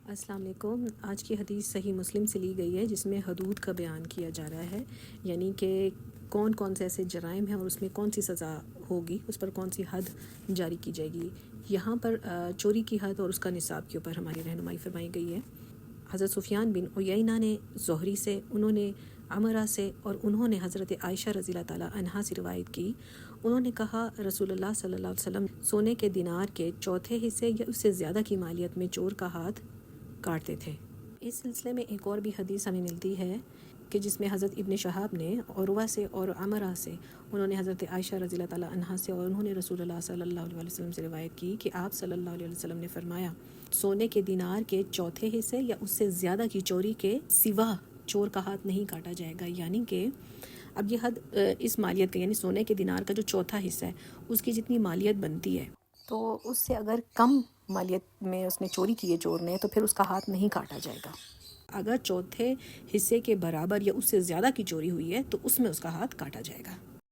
السلام علیکم۔ آج کی حدیث صحیح مسلم سے لی گئی ہے جس میں حدود کا بیان کیا جا رہا ہے، یعنی کہ کون کون سے ایسے جرائم ہیں اور اس میں کون سی سزا ہوگی، اس پر کون سی حد جاری کی جائے گی۔ یہاں پر چوری کی حد اور اس کا نصاب کے اوپر ہماری رہنمائی فرمائی گئی ہے۔ حضرت سفیان بن عیینہ نے زہری سے، انہوں نے عمرہ سے اور انہوں نے حضرت عائشہ رضی اللہ تعالیٰ عنہا سے روایت کی۔ انہوں نے کہا رسول اللہ صلی اللہ علیہ وسلم سونے کے دینار کے چوتھے حصے یا اس سے زیادہ کی مالیت میں چور کا ہاتھ کاٹتے تھے۔ اس سلسلے میں ایک اور بھی حدیث ہمیں ملتی ہے کہ جس میں حضرت ابن شہاب نے عروہ سے اور عمرہ سے، انہوں نے حضرت عائشہ رضی اللہ تعالیٰ عنہا سے اور انہوں نے رسول اللہ صلی اللہ علیہ وسلم سے روایت کی کہ آپ صلی اللہ علیہ وسلم نے فرمایا سونے کے دینار کے چوتھے حصے یا اس سے زیادہ کی چوری کے سوا چور کا ہاتھ نہیں کاٹا جائے گا۔ یعنی کہ اب یہ حد اس مالیت کا، یعنی سونے کے دینار کا جو چوتھا حصہ ہے اس کی جتنی مالیت بنتی ہے، تو اس سے اگر کم مالیت میں اس نے چوری کی ہے چور نے، تو پھر اس کا ہاتھ نہیں کاٹا جائے گا۔ اگر چوتھے حصے کے برابر یا اس سے زیادہ کی چوری ہوئی ہے تو اس میں اس کا ہاتھ کاٹا جائے گا۔